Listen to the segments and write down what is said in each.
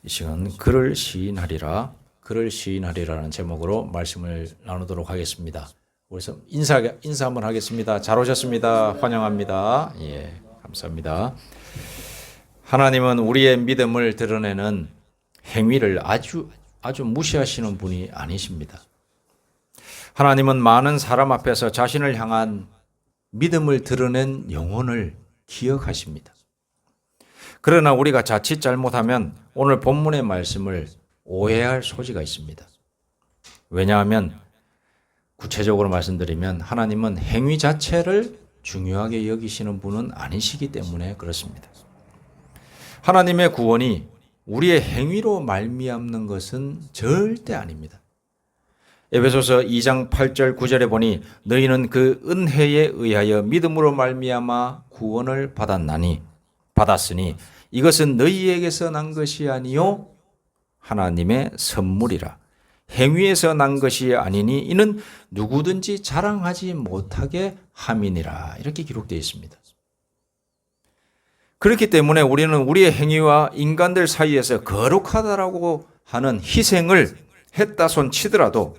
이 시간 그를 시인하리라는 제목으로 말씀을 나누도록 하겠습니다. 그래서 인사 한번 하겠습니다. 잘 오셨습니다. 환영합니다. 예, 감사합니다. 하나님은 우리의 믿음을 드러내는 행위를 아주 무시하시는 분이 아니십니다. 하나님은 많은 사람 앞에서 자신을 향한 믿음을 드러낸 영혼을 기억하십니다. 그러나 우리가 자칫 잘못하면 오늘 본문의 말씀을 오해할 소지가 있습니다. 왜냐하면 구체적으로 말씀드리면 하나님은 행위 자체를 중요하게 여기시는 분은 아니시기 때문에 그렇습니다. 하나님의 구원이 우리의 행위로 말미암는 것은 절대 아닙니다. 에베소서 2장 8절 9절에 보니 너희는 그 은혜에 의하여 믿음으로 말미암아 구원을 받았으니 이것은 너희에게서 난 것이 아니요 하나님의 선물이라. 행위에서 난 것이 아니니 이는 누구든지 자랑하지 못하게 함이니라. 이렇게 기록되어 있습니다. 그렇기 때문에 우리는 우리의 행위와 인간들 사이에서 거룩하다라고 하는 희생을 했다손 치더라도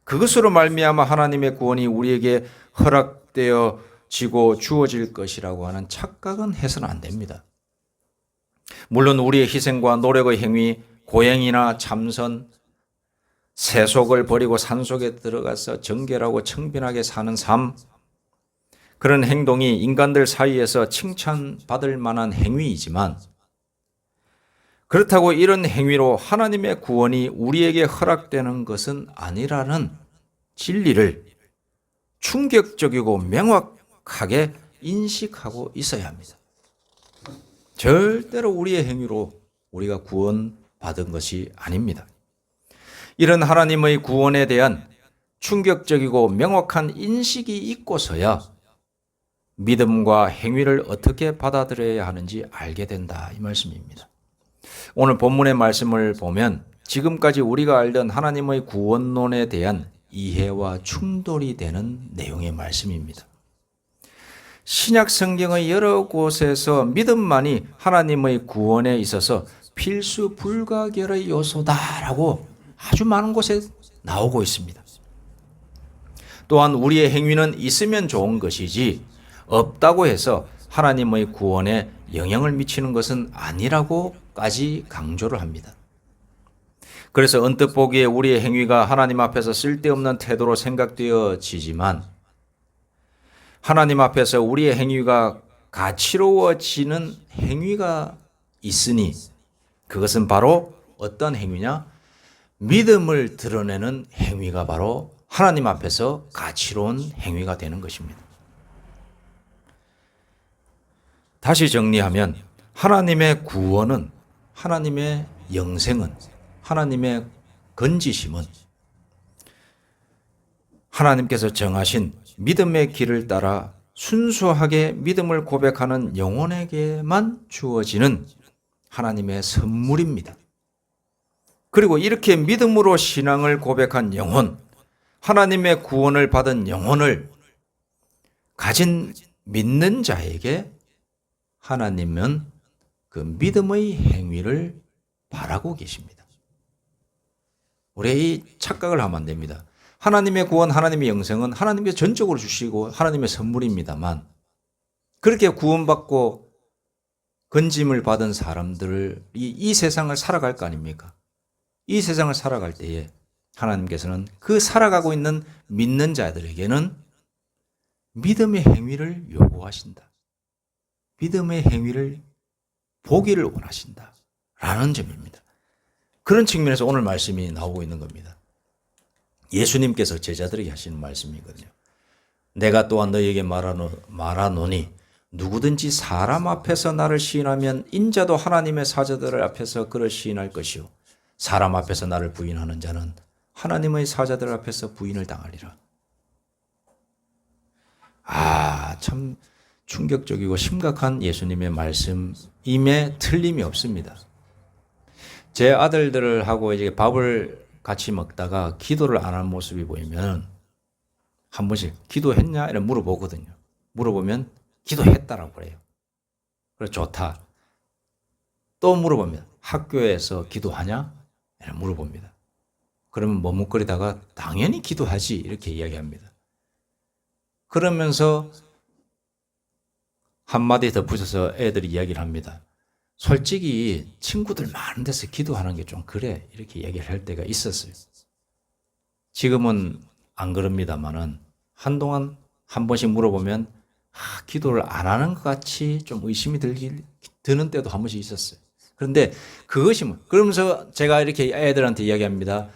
그것으로 말미암아 하나님의 구원이 우리에게 허락되어지고 주어질 것이라고 하는 착각은 해서는 안 됩니다. 물론 우리의 희생과 노력의 행위, 고행이나 참선, 세속을 버리고 산속에 들어가서 정결하고 청빈하게 사는 삶, 그런 행동이 인간들 사이에서 칭찬받을 만한 행위이지만 그렇다고 이런 행위로 하나님의 구원이 우리에게 허락되는 것은 아니라는 진리를 충격적이고 명확하게 인식하고 있어야 합니다. 절대로 우리의 행위로 우리가 구원받은 것이 아닙니다. 이런 하나님의 구원에 대한 충격적이고 명확한 인식이 있고서야 믿음과 행위를 어떻게 받아들여야 하는지 알게 된다, 이 말씀입니다. 오늘 본문의 말씀을 보면 지금까지 우리가 알던 하나님의 구원론에 대한 이해와 충돌이 되는 내용의 말씀입니다. 신약 성경의 여러 곳에서 믿음만이 하나님의 구원에 있어서 필수 불가결의 요소다라고 아주 많은 곳에 나오고 있습니다. 또한 우리의 행위는 있으면 좋은 것이지 없다고 해서 하나님의 구원에 영향을 미치는 것은 아니라고까지 강조를 합니다. 그래서 언뜻 보기에 우리의 행위가 하나님 앞에서 쓸데없는 태도로 생각되어지지만 하나님 앞에서 우리의 행위가 가치로워지는 행위가 있으니 그것은 바로 어떤 행위냐? 믿음을 드러내는 행위가 바로 하나님 앞에서 가치로운 행위가 되는 것입니다. 다시 정리하면 하나님의 구원은, 하나님의 영생은, 하나님의 건지심은 하나님께서 정하신 믿음의 길을 따라 순수하게 믿음을 고백하는 영혼에게만 주어지는 하나님의 선물입니다. 그리고 이렇게 믿음으로 신앙을 고백한 영혼, 하나님의 구원을 받은 영혼을 가진 믿는 자에게 하나님은 그 믿음의 행위를 바라고 계십니다. 우리 이 착각을 하면 안 됩니다. 하나님의 구원, 하나님의 영생은 하나님께서 전적으로 주시고 하나님의 선물입니다만 그렇게 구원받고 건짐을 받은 사람들이 이 세상을 살아갈 거 아닙니까? 이 세상을 살아갈 때에 하나님께서는 그 살아가고 있는 믿는 자들에게는 믿음의 행위를 요구하신다. 믿음의 행위를 보기를 원하신다라는 점입니다. 그런 측면에서 오늘 말씀이 나오고 있는 겁니다. 예수님께서 제자들에게 하시는 말씀이거든요. 내가 또한 너희에게 말하노니 누구든지 사람 앞에서 나를 시인하면 인자도 하나님의 사자들 앞에서 그를 시인할 것이요 사람 앞에서 나를 부인하는 자는 하나님의 사자들 앞에서 부인을 당하리라. 참 충격적이고 심각한 예수님의 말씀임에 틀림이 없습니다. 제 아들들하고 이제 밥을 같이 먹다가 기도를 안 한 모습이 보이면 한 번씩 기도했냐? 이렇게 물어보거든요. 물어보면 기도했다라고 그래요. 그래서 좋다. 또 물어봅니다. 학교에서 기도하냐? 이렇게 물어봅니다. 그러면 머뭇거리다가 당연히 기도하지 이렇게 이야기합니다. 그러면서 한마디 덧붙여서 애들이 이야기를 합니다. 솔직히 친구들 많은 데서 기도하는 게 좀 그래 이렇게 이야기를 할 때가 있었어요. 지금은 안 그럽니다만은 한동안 한 번씩 물어보면 기도를 안 하는 것 같이 좀 의심이 드는 때도 한 번씩 있었어요. 그런데 그것이 그러면서 제가 이렇게 애들한테 이야기합니다.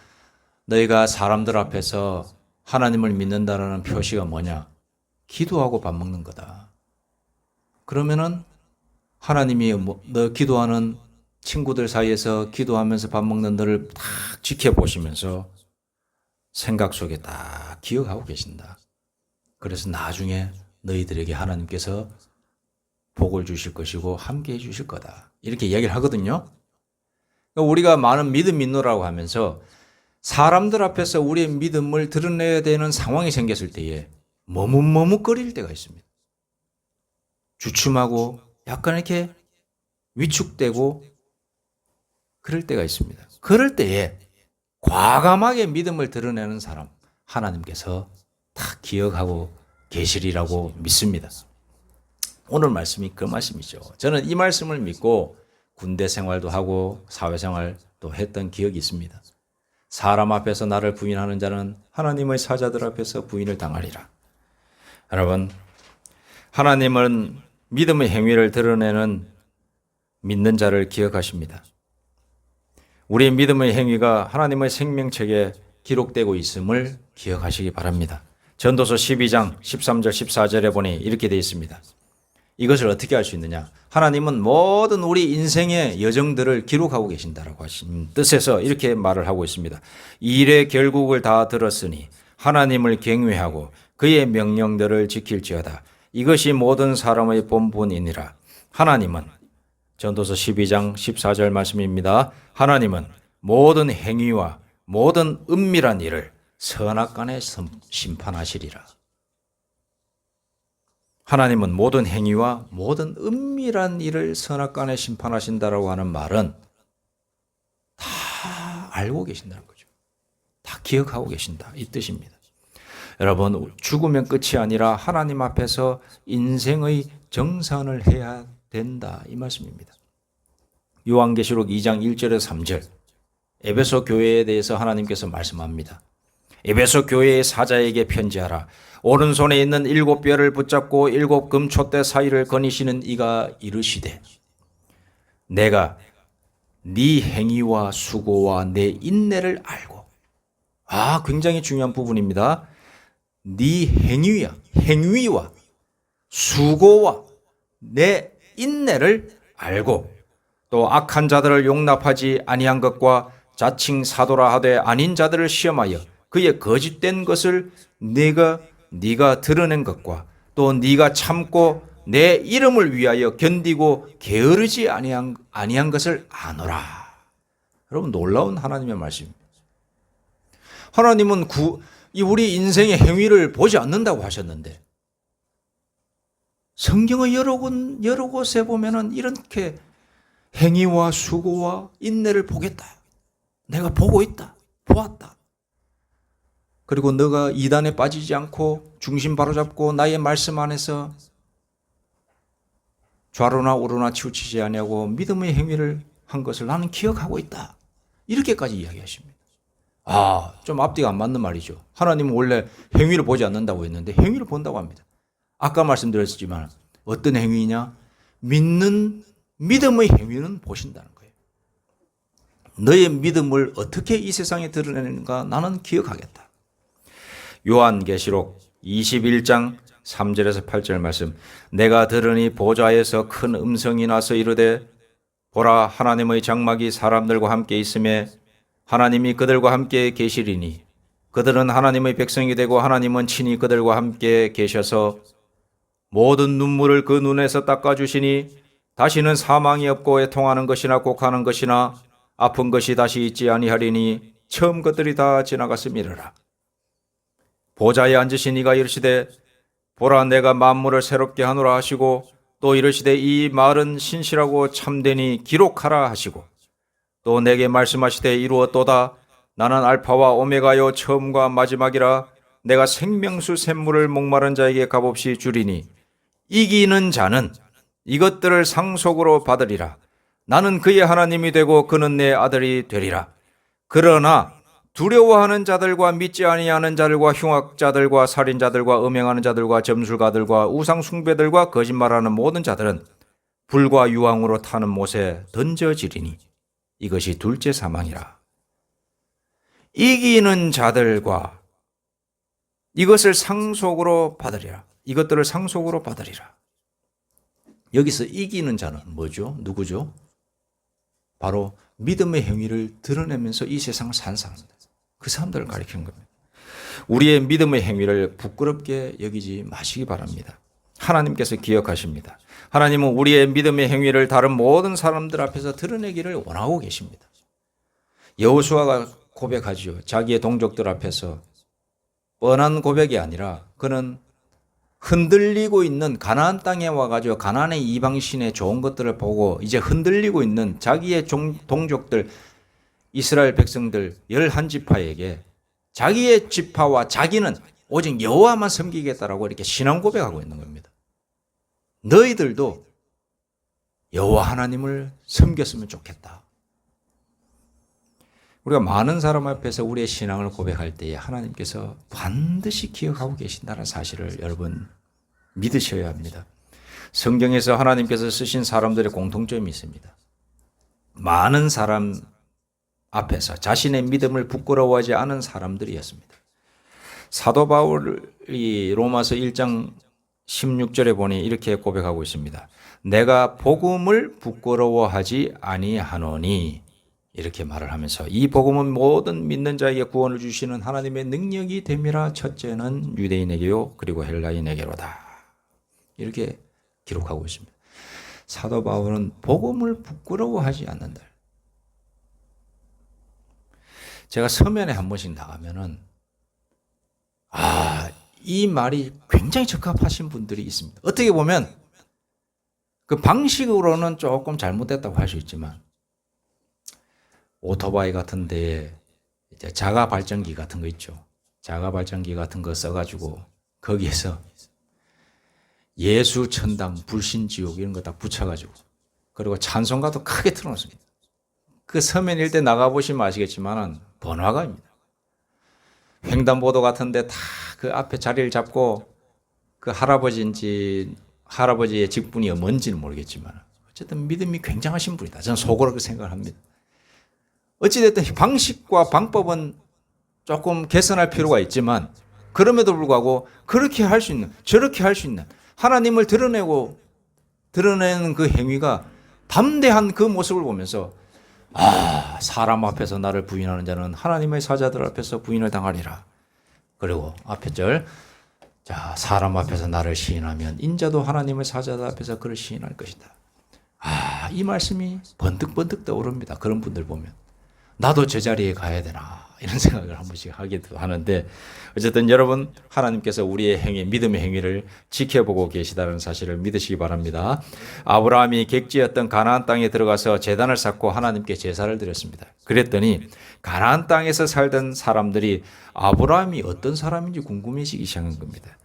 너희가 사람들 앞에서 하나님을 믿는다라는 표시가 뭐냐? 기도하고 밥 먹는 거다. 그러면은 하나님이 너 기도하는 친구들 사이에서 기도하면서 밥 먹는 너를 딱 지켜보시면서 생각 속에 딱 기억하고 계신다. 그래서 나중에 너희들에게 하나님께서 복을 주실 것이고 함께 해 주실 거다. 이렇게 이야기를 하거든요. 우리가 많은 믿음 있노라고 하면서 사람들 앞에서 우리의 믿음을 드러내야 되는 상황이 생겼을 때에 머뭇머뭇거릴 때가 있습니다. 주춤하고 약간 이렇게 위축되고 그럴 때가 있습니다. 그럴 때에 과감하게 믿음을 드러내는 사람 하나님께서 다 기억하고 계시리라고 믿습니다. 오늘 말씀이 그 말씀이죠. 저는 이 말씀을 믿고 군대 생활도 하고 사회생활도 했던 기억이 있습니다. 사람 앞에서 나를 부인하는 자는 하나님의 사자들 앞에서 부인을 당하리라. 여러분, 하나님은 믿음의 행위를 드러내는 믿는 자를 기억하십니다. 우리의 믿음의 행위가 하나님의 생명책에 기록되고 있음을 기억하시기 바랍니다. 전도서 12장 13절 14절에 보니 이렇게 되어 있습니다. 이것을 어떻게 할 수 있느냐? 하나님은 모든 우리 인생의 여정들을 기록하고 계신다라고 하신 뜻에서 이렇게 말을 하고 있습니다. 일의 결국을 다 들었으니 하나님을 경외하고 그의 명령들을 지킬지어다. 이것이 모든 사람의 본분이니라. 하나님은 전도서 12장 14절 말씀입니다. 하나님은 모든 행위와 모든 은밀한 일을 선악간에 심판하시리라. 하나님은 모든 행위와 모든 은밀한 일을 선악간에 심판하신다라고 하는 말은 다 알고 계신다는 거죠. 다 기억하고 계신다 이 뜻입니다. 여러분, 죽으면 끝이 아니라 하나님 앞에서 인생의 정산을 해야 된다 이 말씀입니다. 요한계시록 2장 1절에서 3절 에베소 교회에 대해서 하나님께서 말씀합니다. 에베소 교회의 사자에게 편지하라. 오른손에 있는 7뼈를 붙잡고 7 금촛대 사이를 거니시는 이가 이르시되 내가 네 행위와 수고와 내 인내를 알고. 굉장히 중요한 부분입니다. 네 행위와 수고와 내 인내를 알고 또 악한 자들을 용납하지 아니한 것과 자칭 사도라 하되 아닌 자들을 시험하여 그의 거짓된 것을 네가 드러낸 것과 또 네가 참고 내 이름을 위하여 견디고 게으르지 아니한 것을 아노라. 여러분, 놀라운 하나님의 말씀입니다. 하나님은 우리 인생의 행위를 보지 않는다고 하셨는데 성경의 여러 곳에 보면은 이렇게 행위와 수고와 인내를 보겠다. 내가 보고 있다. 보았다. 그리고 너가 이단에 빠지지 않고 중심 바로잡고 나의 말씀 안에서 좌로나 우로나 치우치지 아니하고 믿음의 행위를 한 것을 나는 기억하고 있다. 이렇게까지 이야기하십니다. 좀 앞뒤가 안 맞는 말이죠. 하나님은 원래 행위를 보지 않는다고 했는데 행위를 본다고 합니다. 아까 말씀드렸지만 어떤 행위냐? 믿는 믿음의 행위는 보신다는 거예요. 너의 믿음을 어떻게 이 세상에 드러내는가 나는 기억하겠다. 요한계시록 21장 3절에서 8절 말씀. 내가 들으니 보좌에서 큰 음성이 나서 이르되 보라, 하나님의 장막이 사람들과 함께 있음에 하나님이 그들과 함께 계시리니 그들은 하나님의 백성이 되고 하나님은 친히 그들과 함께 계셔서 모든 눈물을 그 눈에서 닦아주시니 다시는 사망이 없고 애통하는 것이나 곡하는 것이나 아픈 것이 다시 있지 아니하리니 처음 것들이 다 지나갔음이라. 보좌에 앉으신 이가 이르시되 보라, 내가 만물을 새롭게 하노라 하시고 또 이르시되 이 말은 신실하고 참되니 기록하라 하시고 또 내게 말씀하시되 이루었도다. 나는 알파와 오메가요 처음과 마지막이라. 내가 생명수 샘물을 목마른 자에게 값없이 주리니 이기는 자는 이것들을 상속으로 받으리라. 나는 그의 하나님이 되고 그는 내 아들이 되리라. 그러나 두려워하는 자들과 믿지 아니하는 자들과 흉악자들과 살인자들과 음행하는 자들과 점술가들과 우상숭배들과 거짓말하는 모든 자들은 불과 유황으로 타는 못에 던져지리니 이것이 둘째 사망이라. 이기는 자들과 이것을 상속으로 받으리라. 이것들을 상속으로 받으리라. 여기서 이기는 자는 뭐죠? 누구죠? 바로 믿음의 행위를 드러내면서 이 세상을 산 사람들. 그 사람들을 가리키는 겁니다. 우리의 믿음의 행위를 부끄럽게 여기지 마시기 바랍니다. 하나님께서 기억하십니다. 하나님은 우리의 믿음의 행위를 다른 모든 사람들 앞에서 드러내기를 원하고 계십니다. 여호수아가 고백하지요. 자기의 동족들 앞에서 뻔한 고백이 아니라 그는 흔들리고 있는 가나안 땅에 와가지고 가나안의 이방신의 좋은 것들을 보고 이제 흔들리고 있는 자기의 동족들 이스라엘 백성들 11지파에게 자기의 지파와 자기는 오직 여호와만 섬기겠다라고 이렇게 신앙 고백하고 있는 겁니다. 너희들도 여호와 하나님을 섬겼으면 좋겠다. 우리가 많은 사람 앞에서 우리의 신앙을 고백할 때에 하나님께서 반드시 기억하고 계신다는 사실을 여러분 믿으셔야 합니다. 성경에서 하나님께서 쓰신 사람들의 공통점이 있습니다. 많은 사람 앞에서 자신의 믿음을 부끄러워하지 않은 사람들이었습니다. 사도 바울이 로마서 1장 16절에 보니 이렇게 고백하고 있습니다. 내가 복음을 부끄러워하지 아니하노니 이렇게 말을 하면서 이 복음은 모든 믿는 자에게 구원을 주시는 하나님의 능력이 됨이라. 첫째는 유대인에게요 그리고 헬라인에게로다. 이렇게 기록하고 있습니다. 사도 바울은 복음을 부끄러워하지 않는다. 제가 서면에 한 번씩 나가면은 이 말이 굉장히 적합하신 분들이 있습니다. 어떻게 보면 그 방식으로는 조금 잘못됐다고 할 수 있지만 오토바이 같은 데에 이제 자가 발전기 같은 거 있죠. 자가 발전기 같은 거 써가지고 거기에서 예수 천당 불신 지옥 이런 거 딱 붙여가지고 그리고 찬송가도 크게 틀어놓습니다. 그 서면 일대 나가보시면 아시겠지만은 번화가입니다. 횡단보도 같은데 다 그 앞에 자리를 잡고 그 할아버지인지 할아버지의 직분이 뭔지는 모르겠지만 어쨌든 믿음이 굉장하신 분이다. 저는 속으로 그렇게 생각을 합니다. 어찌됐든 방식과 방법은 조금 개선할 필요가 있지만 그럼에도 불구하고 그렇게 할 수 있는 저렇게 할 수 있는 하나님을 드러내는 그 행위가 담대한 그 모습을 보면서 사람 앞에서 나를 부인하는 자는 하나님의 사자들 앞에서 부인을 당하리라. 그리고 앞에 절 사람 앞에서 나를 시인하면 인자도 하나님의 사자들 앞에서 그를 시인할 것이다. 이 말씀이 번뜩번뜩 떠오릅니다. 그런 분들 보면 나도 저 자리에 가야 되나 이런 생각을 한 번씩 하기도 하는데 어쨌든 여러분 하나님께서 우리의 행위, 믿음의 행위를 지켜보고 계시다는 사실을 믿으시기 바랍니다. 아브라함이 객지였던 가나안 땅에 들어가서 제단을 쌓고 하나님께 제사를 드렸습니다. 그랬더니 가나안 땅에서 살던 사람들이 아브라함이 어떤 사람인지 궁금해지기 시작한 겁니다.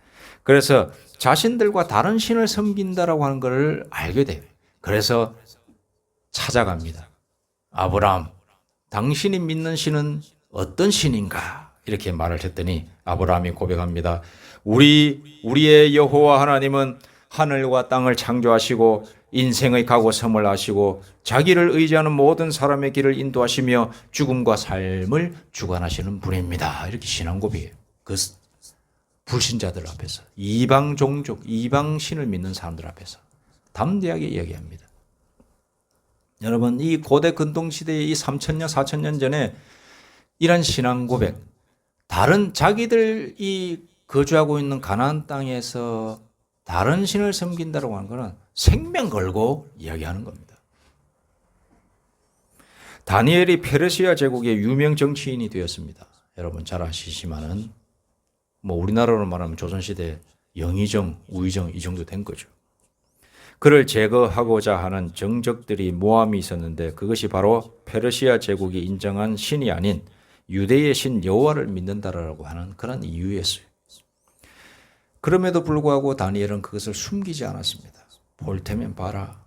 그래서 자신들과 다른 신을 섬긴다라고 하는 것을 알게 돼요. 그래서 찾아갑니다. 아브라함, 당신이 믿는 신은 어떤 신인가? 이렇게 말을 했더니 아브라함이 고백합니다. 우리의 여호와 하나님은 하늘과 땅을 창조하시고 인생의 각오 섬을 아시고 자기를 의지하는 모든 사람의 길을 인도하시며 죽음과 삶을 주관하시는 분입니다. 이렇게 신앙 고백해요. 그 불신자들 앞에서 이방 종족, 이방 신을 믿는 사람들 앞에서 담대하게 이야기합니다. 여러분 이 고대 근동시대의 이 3,000년, 4,000년 전에 이런 신앙 고백, 다른 자기들이 거주하고 있는 가나안 땅에서 다른 신을 섬긴다고 하는 것은 생명 걸고 이야기하는 겁니다. 다니엘이 페르시아 제국의 유명 정치인이 되었습니다. 여러분 잘 아시지만은 우리나라로 말하면 조선시대 영의정, 우의정 이 정도 된 거죠. 그를 제거하고자 하는 정적들이 모함이 있었는데 그것이 바로 페르시아 제국이 인정한 신이 아닌 유대의 신 여호와를 믿는다라고 하는 그런 이유였어요. 그럼에도 불구하고 다니엘은 그것을 숨기지 않았습니다. 볼 테면 봐라.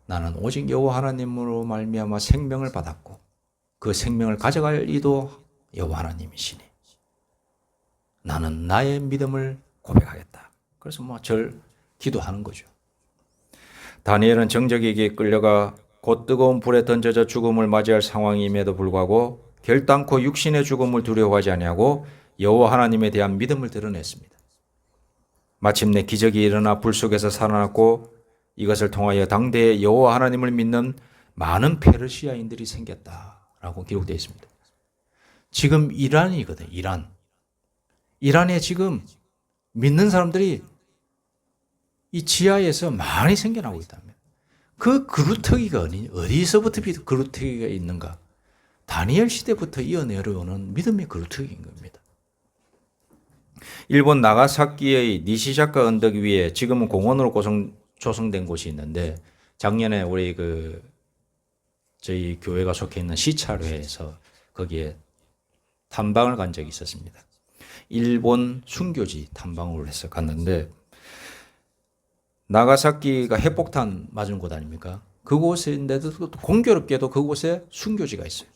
나는 오직 여호와 하나님으로 말미암아 생명을 받았고 그 생명을 가져갈 이도 여호와 하나님이시니 나는 나의 믿음을 고백하겠다. 그래서 절 기도하는 거죠. 다니엘은 정적에게 끌려가 곧 뜨거운 불에 던져져 죽음을 맞이할 상황임에도 불구하고 결단코 육신의 죽음을 두려워하지 아니하고 여호와 하나님에 대한 믿음을 드러냈습니다. 마침내 기적이 일어나 불 속에서 살아났고 이것을 통하여 당대에 여호와 하나님을 믿는 많은 페르시아인들이 생겼다라고 기록되어 있습니다. 지금 이란이거든요. 이란에 지금 믿는 사람들이 이 지하에서 많이 생겨나고 있답니다. 그 그루터기가 어디서부터 그루터기가 있는가? 다니엘 시대부터 이어내려오는 믿음의 그루터기인 겁니다. 일본 나가사키의 니시자카 언덕 위에 지금은 공원으로 조성된 곳이 있는데 작년에 우리 저희 교회가 속해 있는 시찰회에서 거기에 탐방을 간 적이 있었습니다. 일본 순교지 탐방을 해서 갔는데 나가사키가 핵폭탄 맞은 곳 아닙니까? 그곳인데도 공교롭게도 그곳에 순교지가 있어요.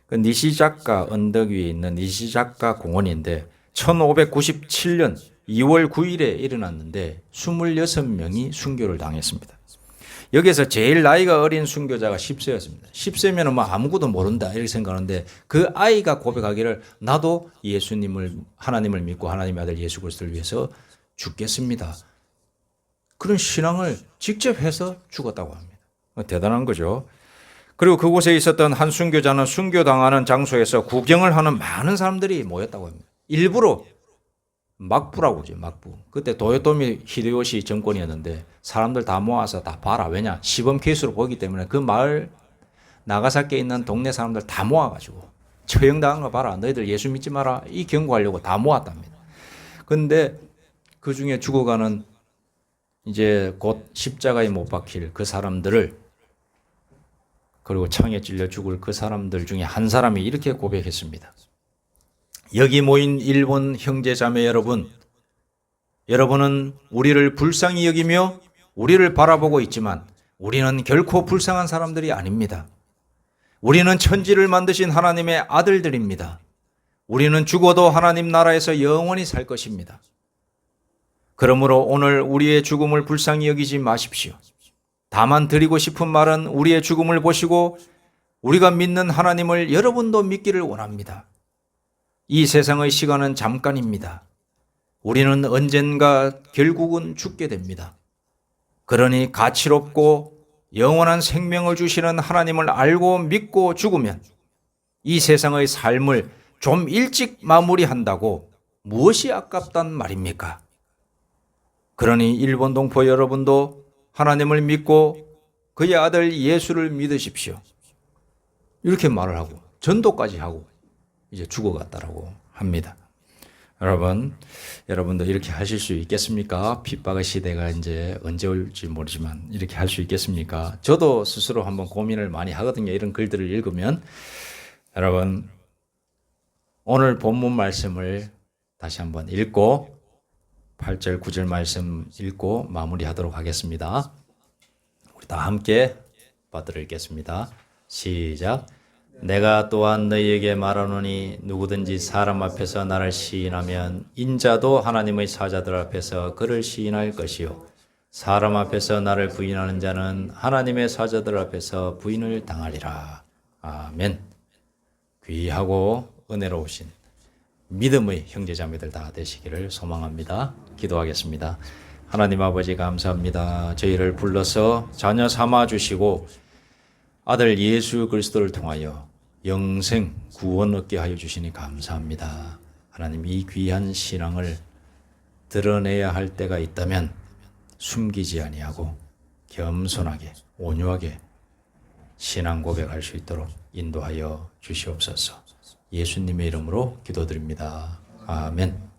그 니시자카 언덕 위에 있는 니시자카 공원인데 1597년 2월 9일에 일어났는데 26명이 순교를 당했습니다. 여기에서 제일 나이가 어린 순교자가 10세였습니다. 10세면 아무것도 모른다 이렇게 생각하는데 그 아이가 고백하기를 나도 하나님을 믿고 하나님의 아들 예수 그리스도를 위해서 죽겠습니다. 그런 신앙을 직접 해서 죽었다고 합니다. 대단한 거죠. 그리고 그곳에 있었던 한 순교자는 순교당하는 장소에서 구경을 하는 많은 사람들이 모였다고 합니다. 일부러 막부라고 하죠. 막부. 그때 도요토미 히데요시 정권이었는데 사람들 다 모아서 다 봐라. 왜냐? 시범 케이스로 보기 때문에 그 마을 나가사키에 있는 동네 사람들 다 모아가지고 처형당한 거 봐라. 너희들 예수 믿지 마라. 이 경고하려고 다 모았답니다. 그런데 그 중에 죽어가는 이제 곧 십자가에 못 박힐 그 사람들을 그리고 창에 찔려 죽을 그 사람들 중에 한 사람이 이렇게 고백했습니다. 여기 모인 일본 형제자매 여러분, 여러분은 우리를 불쌍히 여기며 우리를 바라보고 있지만 우리는 결코 불쌍한 사람들이 아닙니다. 우리는 천지를 만드신 하나님의 아들들입니다. 우리는 죽어도 하나님 나라에서 영원히 살 것입니다. 그러므로 오늘 우리의 죽음을 불쌍히 여기지 마십시오. 다만 드리고 싶은 말은 우리의 죽음을 보시고 우리가 믿는 하나님을 여러분도 믿기를 원합니다. 이 세상의 시간은 잠깐입니다. 우리는 언젠가 결국은 죽게 됩니다. 그러니 가치롭고 영원한 생명을 주시는 하나님을 알고 믿고 죽으면 이 세상의 삶을 좀 일찍 마무리한다고 무엇이 아깝단 말입니까? 그러니 일본 동포 여러분도 하나님을 믿고 그의 아들 예수를 믿으십시오. 이렇게 말을 하고 전도까지 하고 이제 죽어갔다라고 합니다. 여러분도 이렇게 하실 수 있겠습니까? 핍박의 시대가 이제 언제 올지 모르지만 이렇게 할 수 있겠습니까? 저도 스스로 한번 고민을 많이 하거든요. 이런 글들을 읽으면. 여러분, 오늘 본문 말씀을 다시 한번 읽고 8절, 9절 말씀 읽고 마무리하도록 하겠습니다. 우리 다 함께 받들어 읽겠습니다. 시작. 내가 또한 너희에게 말하노니 누구든지 사람 앞에서 나를 시인하면 인자도 하나님의 사자들 앞에서 그를 시인할 것이요 사람 앞에서 나를 부인하는 자는 하나님의 사자들 앞에서 부인을 당하리라. 아멘. 귀하고 은혜로우신 믿음의 형제자매들 다 되시기를 소망합니다. 기도하겠습니다. 하나님 아버지 감사합니다. 저희를 불러서 자녀 삼아 주시고 아들 예수 그리스도를 통하여 영생 구원 얻게 하여 주시니 감사합니다. 하나님, 이 귀한 신앙을 드러내야 할 때가 있다면 숨기지 아니하고 겸손하게 온유하게 신앙 고백할 수 있도록 인도하여 주시옵소서. 예수님의 이름으로 기도드립니다. 아멘.